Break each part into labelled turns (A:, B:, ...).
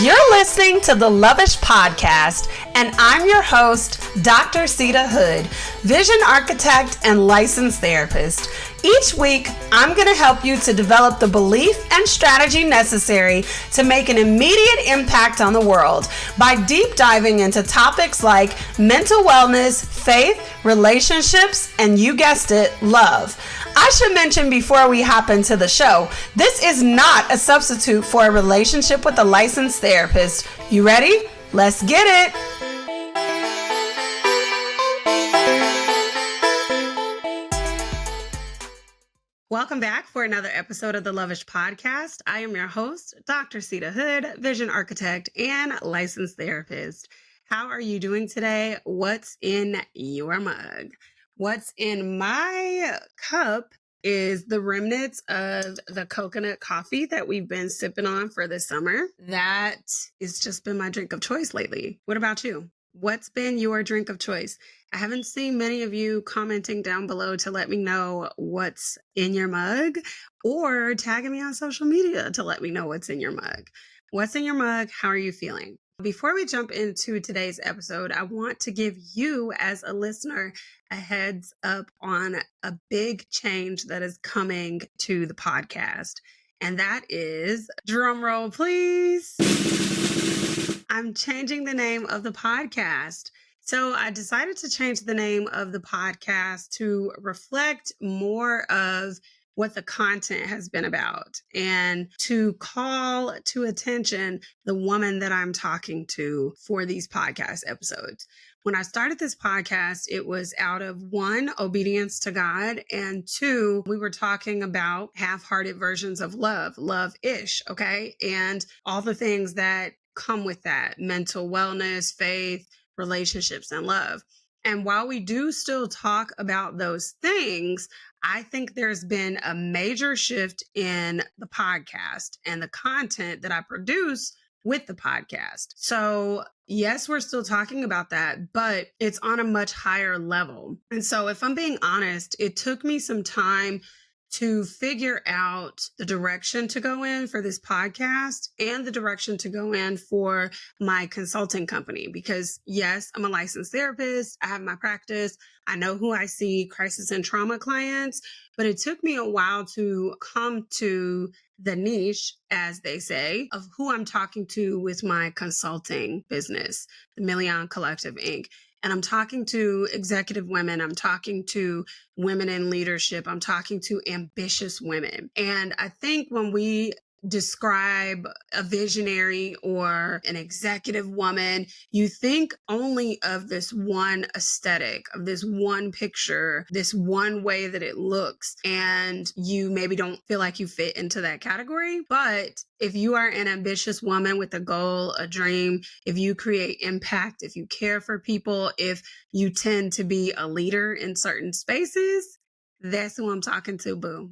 A: You're listening to the Lovish Podcast, and I'm your host, Dr. Sita Hood, vision architect and licensed therapist. Each week, I'm going to help you to develop the belief and strategy necessary to make an immediate impact on the world by deep diving into topics like mental wellness, faith, relationships, and you guessed it, love. I should mention before we hop into the show, this is not a substitute for a relationship with a licensed therapist. You ready? Let's get it. Welcome back for another episode of the Lovish Podcast. I am your host, Dr. Sita Hood, vision architect and licensed therapist. How are you doing today? What's in your mug? What's in my cup is the remnants of the coconut coffee that we've been sipping on for the summer. That has just been my drink of choice lately. What about you? What's been your drink of choice? I haven't seen many of you commenting down below to let me know what's in your mug or tagging me on social media to let me know what's in your mug. What's in your mug? How are you feeling? Before we jump into today's episode, I want to give you as a listener a heads up on a big change that is coming to the podcast. And that is, drum roll please, I'm changing the name of the podcast. So I decided to change the name of the podcast to reflect more of what the content has been about and to call to attention the woman that I'm talking to for these podcast episodes. When I started this podcast, it was out of one, obedience to God, and two, we were talking about half-hearted versions of love-ish, okay? And all the things that come with that, mental wellness, faith, relationships, and love. And while we do still talk about those things, I think there's been a major shift in the podcast and the content that I produce with the podcast. So yes, we're still talking about that, but it's on a much higher level. And so if I'm being honest, it took me some time to figure out the direction to go in for this podcast and the direction to go in for my consulting company. Because yes, I'm a licensed therapist. I have my practice. I know who I see, crisis and trauma clients, but it took me a while to come to the niche, as they say, of who I'm talking to with my consulting business, the Million Collective, Inc. And I'm talking to executive women. I'm talking to women in leadership. I'm talking to ambitious women. And I think when we describe a visionary or an executive woman, you think only of this one aesthetic, of this one picture, this one way that it looks, and you maybe don't feel like you fit into that category. But if you are an ambitious woman with a goal, a dream, if you create impact, if you care for people, if you tend to be a leader in certain spaces, that's who I'm talking to, boo.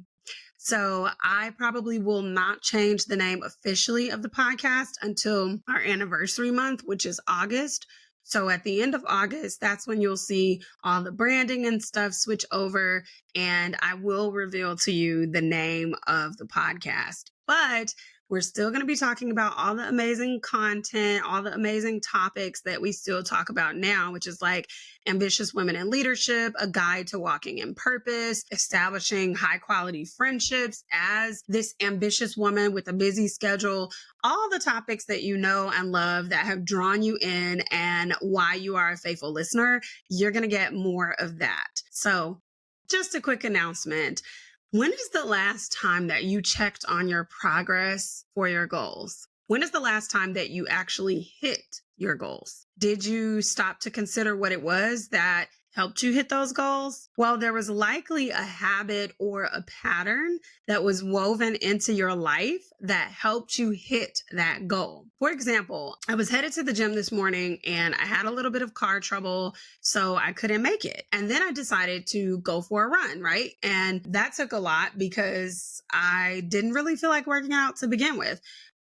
A: So I probably will not change the name officially of the podcast until our anniversary month, which is August. So at the end of August, that's when you'll see all the branding and stuff switch over, and I will reveal to you the name of the podcast. But we're still going to be talking about all the amazing content, all the amazing topics that we still talk about now, which is like ambitious women in leadership, a guide to walking in purpose, establishing high quality friendships as this ambitious woman with a busy schedule, all the topics that you know and love that have drawn you in and why you are a faithful listener. You're going to get more of that. So just a quick announcement. When is the last time that you checked on your progress for your goals? When is the last time that you actually hit your goals? Did you stop to consider what it was that helped you hit those goals? Well, there was likely a habit or a pattern that was woven into your life that helped you hit that goal. For example, I was headed to the gym this morning and I had a little bit of car trouble, so I couldn't make it. And then I decided to go for a run, right? And that took a lot because I didn't really feel like working out to begin with.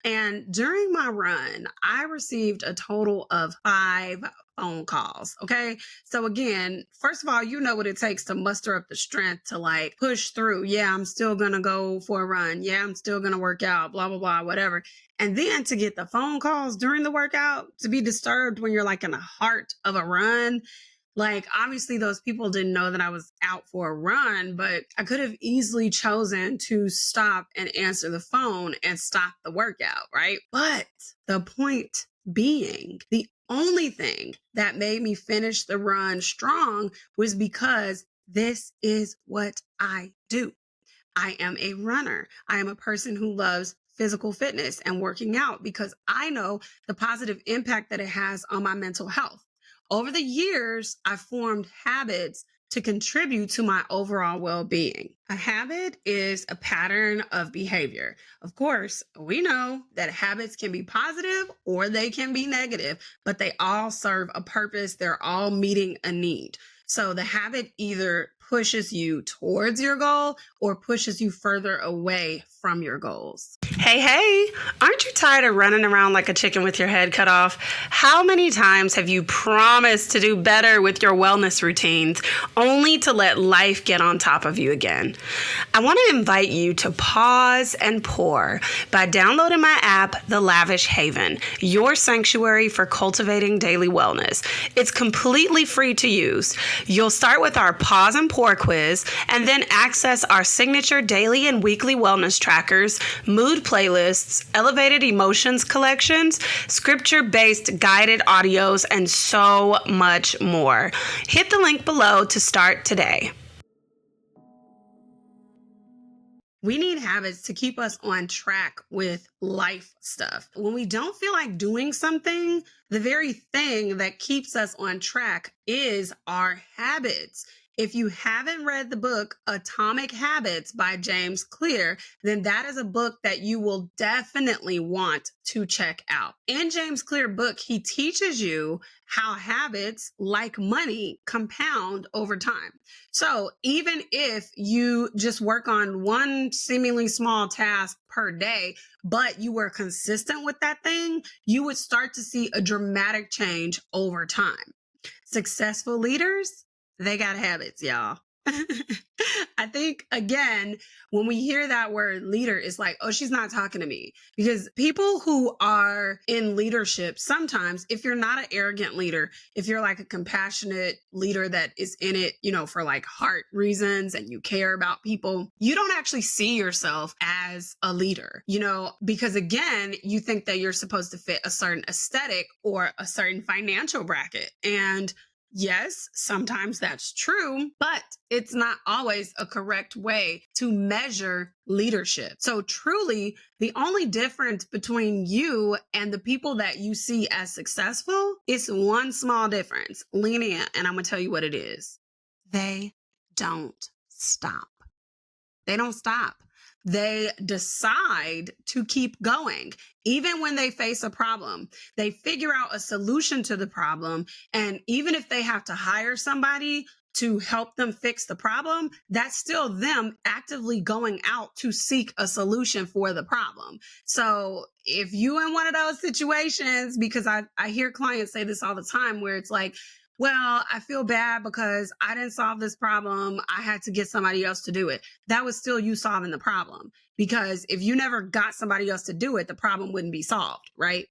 A: And during my run, I received a total of 5 phone calls. Okay. So, again, first of all, you know what it takes to muster up the strength to like push through. Yeah, I'm still going to go for a run. Yeah, I'm still going to work out, blah, blah, blah, whatever. And then to get the phone calls during the workout, to be disturbed when you're like in the heart of a run. Like, obviously, those people didn't know that I was out for a run, but I could have easily chosen to stop and answer the phone and stop the workout, right? But the point being, the only thing that made me finish the run strong was because this is what I do. I am a runner. I am a person who loves physical fitness and working out because I know the positive impact that it has on my mental health. Over the years, I've formed habits to contribute to my overall well being. A habit is a pattern of behavior. Of course, we know that habits can be positive or they can be negative, but they all serve a purpose. They're all meeting a need. So the habit either pushes you towards your goal or pushes you further away from your goals. Hey, aren't you tired of running around like a chicken with your head cut off? How many times have you promised to do better with your wellness routines only to let life get on top of you again? I want to invite you to pause and pour by downloading my app, The Lavish Haven, your sanctuary for cultivating daily wellness. It's completely free to use. You'll start with our pause and pour quiz and then access our signature daily and weekly wellness trackers, mood playlists, elevated emotions collections, scripture-based guided audios, and so much more. Hit the link below to start today. We need habits to keep us on track with life stuff. When we don't feel like doing something, the very thing that keeps us on track is our habits. If you haven't read the book Atomic Habits by James Clear, then that is a book that you will definitely want to check out. In James Clear book, he teaches you how habits, like money, compound over time. So even if you just work on one seemingly small task per day, but you were consistent with that thing, you would start to see a dramatic change over time. Successful leaders, they got habits, y'all. I think, again, when we hear that word leader, it's like, oh, she's not talking to me. Because people who are in leadership, sometimes, if you're not an arrogant leader, if you're like a compassionate leader that is in it, for like heart reasons and you care about people, you don't actually see yourself as a leader, because again, you think that you're supposed to fit a certain aesthetic or a certain financial bracket. And yes, sometimes that's true, but it's not always a correct way to measure leadership. So truly, the only difference between you and the people that you see as successful is one small difference. Lean in, and I'm going to tell you what it is. They don't stop. They don't stop. They decide to keep going. Even when they face a problem, they figure out a solution to the problem. And even if they have to hire somebody to help them fix the problem, that's still them actively going out to seek a solution for the problem. So if you in one of those situations, because I hear clients say this all the time where it's like, well, I feel bad because I didn't solve this problem. I had to get somebody else to do it. That was still you solving the problem. Because if you never got somebody else to do it, the problem wouldn't be solved, right?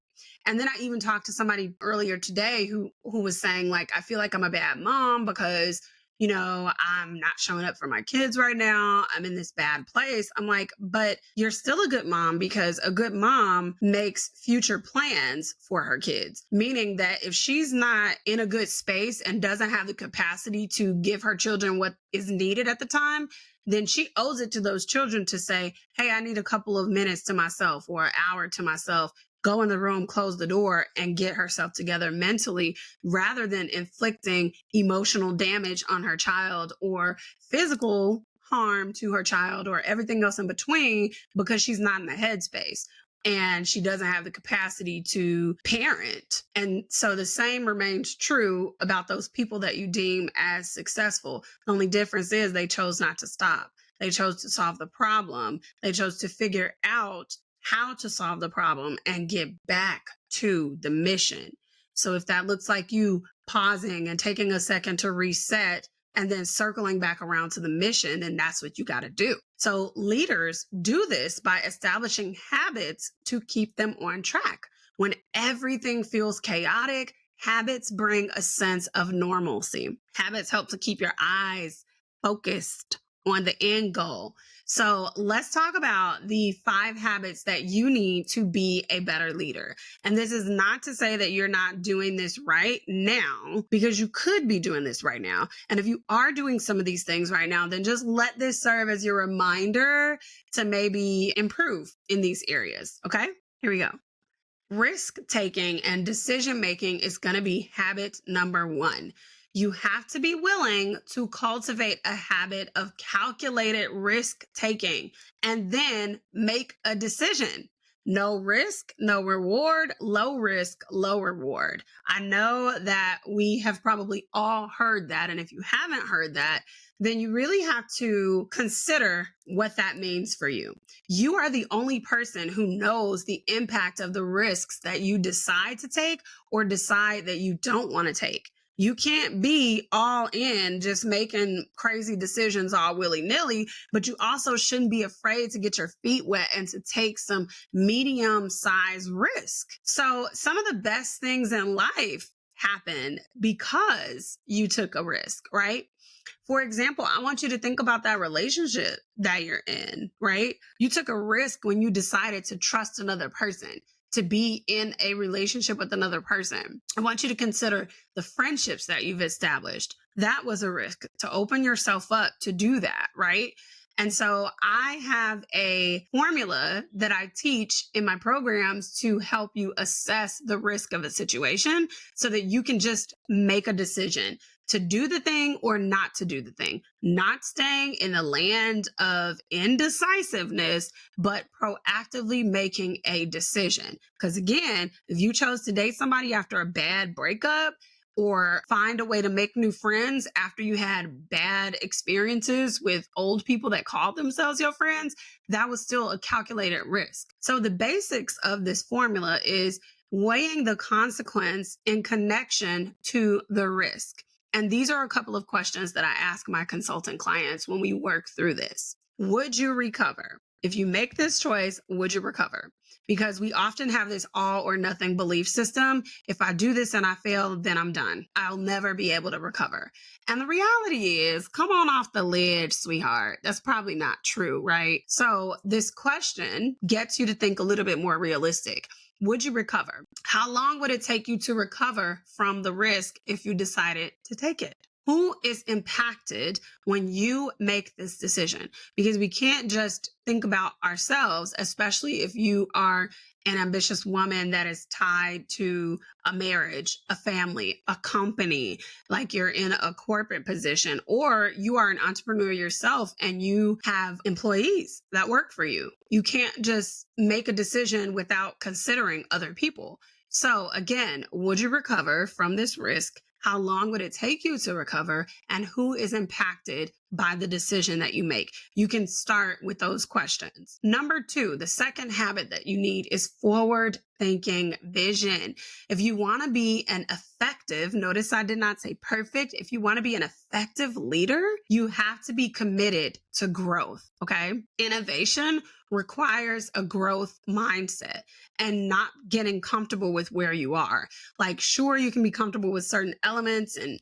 A: And then I even talked to somebody earlier today who was saying, like, I feel like I'm a bad mom because, I'm not showing up for my kids right now. I'm in this bad place. I'm like, but you're still a good mom because a good mom makes future plans for her kids, meaning that if she's not in a good space and doesn't have the capacity to give her children what is needed at the time, then she owes it to those children to say, hey, I need a couple of minutes to myself or an hour to myself. Go in the room, close the door, and get herself together mentally rather than inflicting emotional damage on her child or physical harm to her child or everything else in between because she's not in the headspace and she doesn't have the capacity to parent. And so the same remains true about those people that you deem as successful. The only difference is they chose not to stop. They chose to solve the problem. They chose to figure out how to solve the problem and get back to the mission. So if that looks like you pausing and taking a second to reset and then circling back around to the mission, then that's what you got to do. So leaders do this by establishing habits to keep them on track. When everything feels chaotic, habits bring a sense of normalcy. Habits help to keep your eyes focused on the end goal. So let's talk about the 5 habits that you need to be a better leader. And this is not to say that you're not doing this right now, because you could be doing this right now. And if you are doing some of these things right now, then just let this serve as your reminder to maybe improve in these areas. Okay, here we go. Risk taking and decision making is going to be habit number 1. You have to be willing to cultivate a habit of calculated risk taking and then make a decision. No risk, no reward, low risk, low reward. I know that we have probably all heard that. And if you haven't heard that, then you really have to consider what that means for you. You are the only person who knows the impact of the risks that you decide to take or decide that you don't want to take. You can't be all in just making crazy decisions all willy-nilly, but you also shouldn't be afraid to get your feet wet and to take some medium-sized risk. So some of the best things in life happen because you took a risk, right? For example, I want you to think about that relationship that you're in, right? You took a risk when you decided to trust another person, to be in a relationship with another person. I want you to consider the friendships that you've established. That was a risk to open yourself up to do that, right? And so I have a formula that I teach in my programs to help you assess the risk of a situation so that you can just make a decision to do the thing or not to do the thing, not staying in the land of indecisiveness, but proactively making a decision. Because again, if you chose to date somebody after a bad breakup, or find a way to make new friends after you had bad experiences with old people that called themselves your friends, that was still a calculated risk. So the basics of this formula is weighing the consequence in connection to the risk. And these are a couple of questions that I ask my consultant clients when we work through this. Would you recover? If you make this choice, would you recover? Because we often have this all or nothing belief system. If I do this and I fail, then I'm done. I'll never be able to recover. And the reality is, come on off the ledge, sweetheart. That's probably not true, right? So this question gets you to think a little bit more realistic. Would you recover? How long would it take you to recover from the risk if you decided to take it? Who is impacted when you make this decision? Because we can't just think about ourselves, especially if you are an ambitious woman that is tied to a marriage, a family, a company, like you're in a corporate position, or you are an entrepreneur yourself and you have employees that work for you. You can't just make a decision without considering other people. So again, would you recover from this risk? How long would it take you to recover? And who is impacted by the decision that you make? You can start with those questions. Number 2, the second habit that you need is forward thinking vision. If you want to be an effective, notice I did not say perfect. If you want to be an effective leader, you have to be committed to growth. Okay. Innovation requires a growth mindset and not getting comfortable with where you are. Like, sure, you can be comfortable with certain elements and,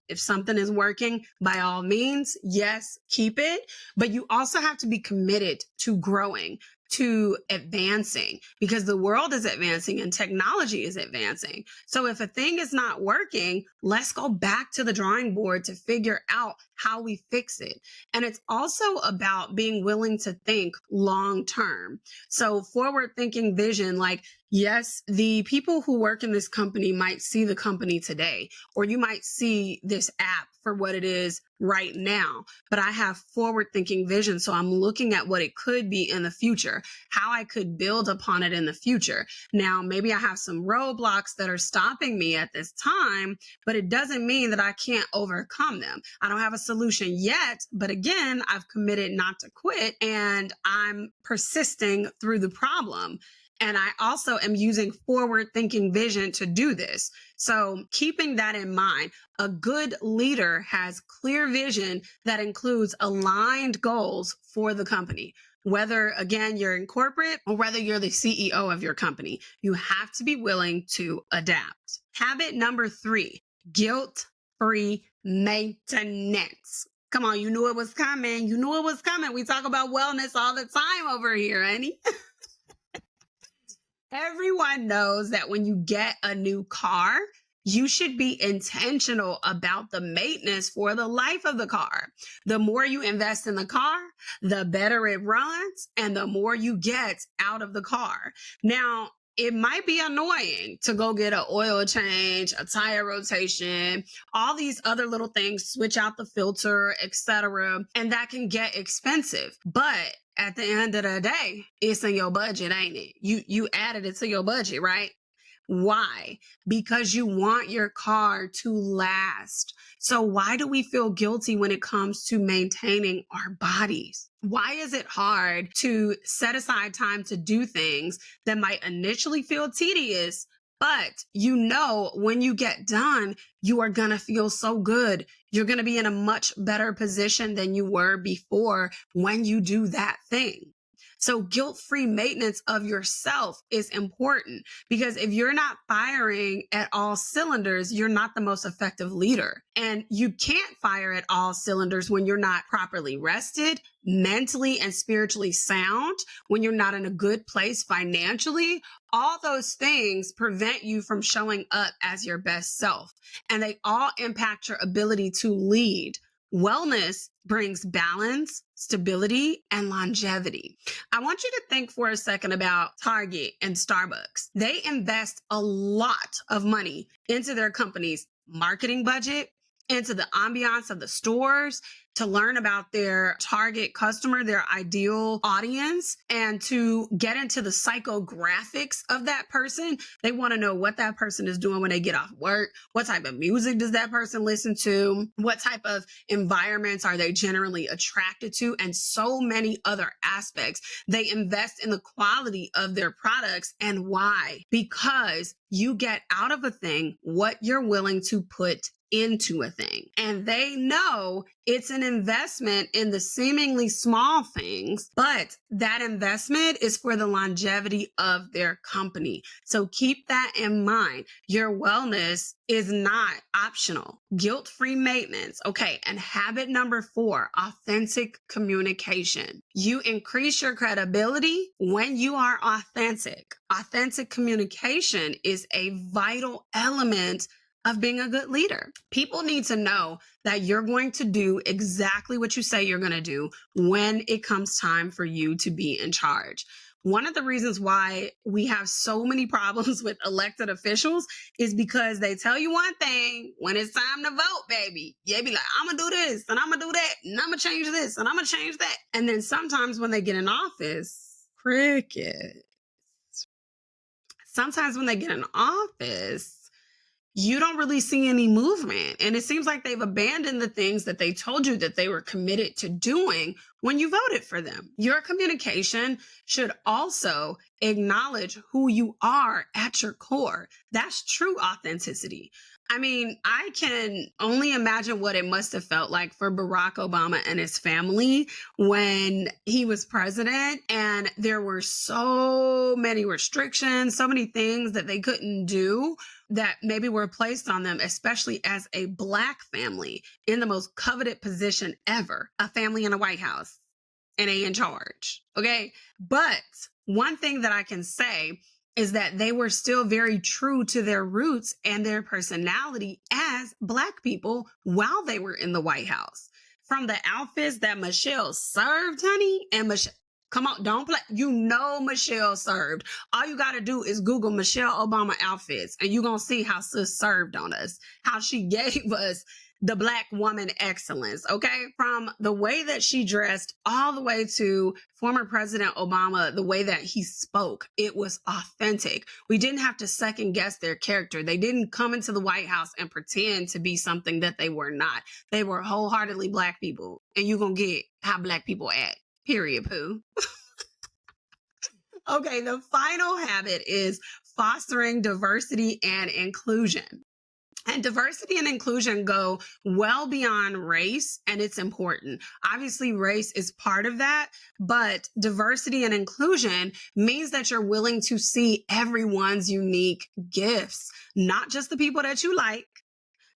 A: if something is working, by all means, yes, keep it. But you also have to be committed to growing, to advancing, because the world is advancing and technology is advancing. So if a thing is not working, let's go back to the drawing board to figure out how we fix it. And it's also about being willing to think long term. So forward thinking vision, like Yes, the people who work in this company might see the company today, or you might see this app for what it is right now. But I have forward thinking vision. So I'm looking at what it could be in the future, how I could build upon it in the future. Now, maybe I have some roadblocks that are stopping me at this time, but it doesn't mean that I can't overcome them. I don't have a solution yet, but again, I've committed not to quit and I'm persisting through the problem. And I also am using forward thinking vision to do this. So, keeping that in mind, a good leader has clear vision that includes aligned goals for the company. Whether, again, you're in corporate or whether you're the CEO of your company, you have to be willing to adapt. Habit number 3, guilt free maintenance. Come on, you knew it was coming. You knew it was coming. We talk about wellness all the time over here, honey. Everyone knows that when you get a new car, you should be intentional about the maintenance for the life of the car. The more you invest in the car, the better it runs and the more you get out of the car. Now, it might be annoying to go get an oil change, a tire rotation, all these other little things, switch out the filter, etc. And that can get expensive. But at the end of the day, it's in your budget, ain't it? You added it to your budget, right? Why? Because you want your car to last. So why do we feel guilty when it comes to maintaining our bodies? Why is it hard to set aside time to do things that might initially feel tedious, but you know when you get done, you are going to feel so good. You're going to be in a much better position than you were before when you do that thing. So guilt-free maintenance of yourself is important because if you're not firing at all cylinders, you're not the most effective leader. And you can't fire at all cylinders when you're not properly rested, mentally and spiritually sound, when you're not in a good place financially. All those things prevent you from showing up as your best self. And they all impact your ability to lead. Wellness brings balance, stability, and longevity. I want you to think for a second about Target and Starbucks. They invest a lot of money into their company's marketing budget, into the ambiance of the stores, to learn about their target customer, their ideal audience, and to get into the psychographics of that person. They want to know what that person is doing when they get off work. What type of music does that person listen to? What type of environments are they generally attracted to? And so many other aspects. They invest in the quality of their products. And why? Because you get out of a thing what you're willing to put into a thing. And they know it's an investment in the seemingly small things, but that investment is for the longevity of their company. So keep that in mind. Your wellness is not optional. Guilt-free maintenance. Okay. And habit number 4, authentic communication. You increase your credibility when you are authentic. Authentic communication is a vital element of being a good leader. People need to know that you're going to do exactly what you say you're going to do when it comes time for you to be in charge. One of the reasons why we have so many problems with elected officials is because they tell you one thing when it's time to vote, baby. They be like, I'm going to do this and I'm going to do that and I'm going to change this and I'm going to change that. And then sometimes when they get in office, cricket. Sometimes when they get in office, you don't really see any movement. And it seems like they've abandoned the things that they told you that they were committed to doing when you voted for them. Your communication should also acknowledge who you are at your core. That's true authenticity. I mean, I can only imagine what it must have felt like for Barack Obama and his family when he was president and there were so many restrictions, so many things that they couldn't do that maybe were placed on them, especially as a Black family in the most coveted position ever, a family in a White House and in charge. Okay. But one thing that I can say is that they were still very true to their roots and their personality as Black people while they were in the White House. From the outfits that Michelle served, honey, and Come on, don't play. You know Michelle served. All you got to do is Google Michelle Obama outfits, and you're going to see how sis served on us, how she gave us the Black woman excellence, okay? From the way that she dressed all the way to former President Obama, the way that he spoke, it was authentic. We didn't have to second guess their character. They didn't come into the White House and pretend to be something that they were not. They were wholeheartedly Black people, and you're going to get how Black people act. Period, poo. Okay, the final habit is fostering diversity and inclusion. And diversity and inclusion go well beyond race, and it's important. Obviously, race is part of that, but diversity and inclusion means that you're willing to see everyone's unique gifts, not just the people that you like,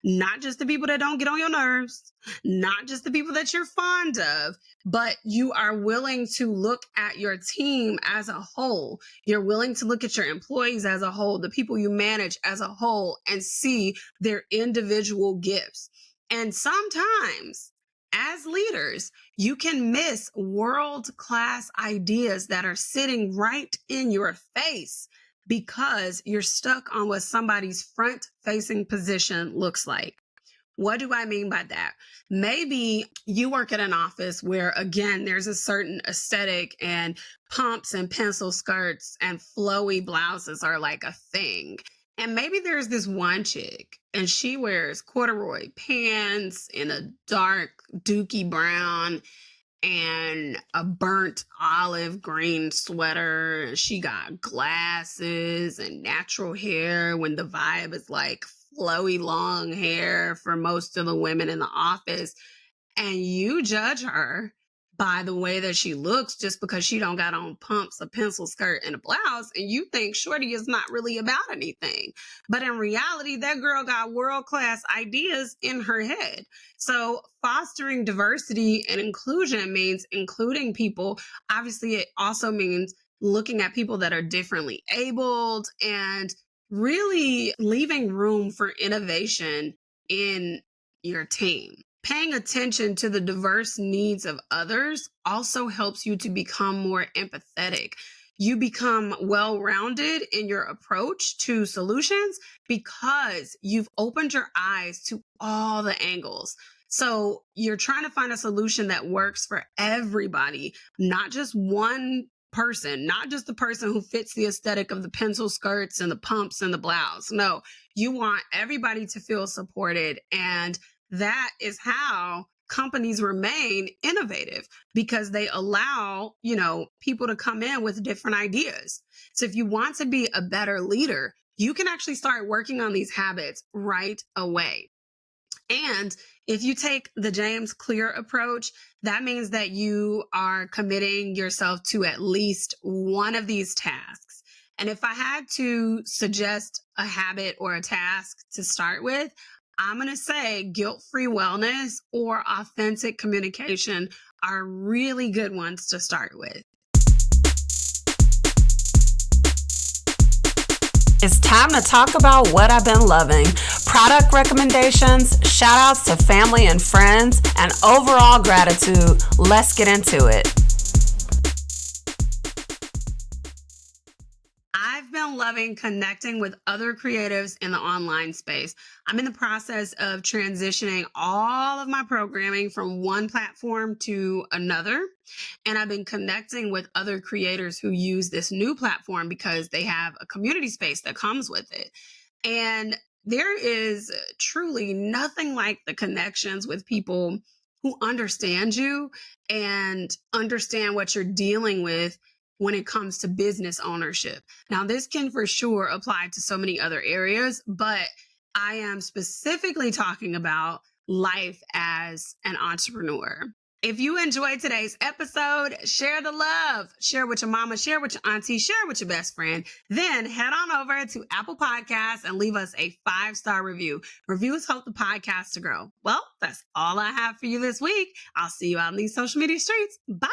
A: not just the people that don't get on your nerves, not just the people that you're fond of, but you are willing to look at your team as a whole. You're willing to look at your employees as a whole, the people you manage as a whole, and see their individual gifts. And sometimes, as leaders, you can miss world-class ideas that are sitting right in your face because you're stuck on what somebody's front-facing position looks like. What do I mean by that? Maybe you work at an office where, again, there's a certain aesthetic and pumps and pencil skirts and flowy blouses are like a thing. And maybe there's this one chick and she wears corduroy pants in a dark dookie brown and a burnt olive green sweater. She got glasses and natural hair when the vibe is like flowy long hair for most of the women in the office. And you judge her by the way that she looks just because she don't got on pumps, a pencil skirt, and a blouse, and you think Shorty is not really about anything. But in reality, that girl got world-class ideas in her head. So fostering diversity and inclusion means including people. Obviously, it also means looking at people that are differently abled and really leaving room for innovation in your team. Paying attention to the diverse needs of others also helps you to become more empathetic. You become well-rounded in your approach to solutions because you've opened your eyes to all the angles. So you're trying to find a solution that works for everybody, not just one person, not just the person who fits the aesthetic of the pencil skirts and the pumps and the blouse. No, you want everybody to feel supported, and that is how companies remain innovative because they allow, people to come in with different ideas. So if you want to be a better leader, you can actually start working on these habits right away. And if you take the James Clear approach, that means that you are committing yourself to at least one of these tasks. And if I had to suggest a habit or a task to start with, I'm going to say guilt-free wellness or authentic communication are really good ones to start with. It's time to talk about what I've been loving. Product recommendations, shout outs to family and friends, and overall gratitude. Let's get into it. I've been loving connecting with other creatives in the online space. I'm in the process of transitioning all of my programming from one platform to another. And I've been connecting with other creators who use this new platform because they have a community space that comes with it. And there is truly nothing like the connections with people who understand you and understand what you're dealing with when it comes to business ownership. Now, this can for sure apply to so many other areas, but I am specifically talking about life as an entrepreneur. If you enjoyed today's episode, share the love. Share with your mama, share with your auntie, share with your best friend. Then head on over to Apple Podcasts and leave us a 5-star review. Reviews help the podcast to grow. Well, that's all I have for you this week. I'll see you out in these social media streets. Bye.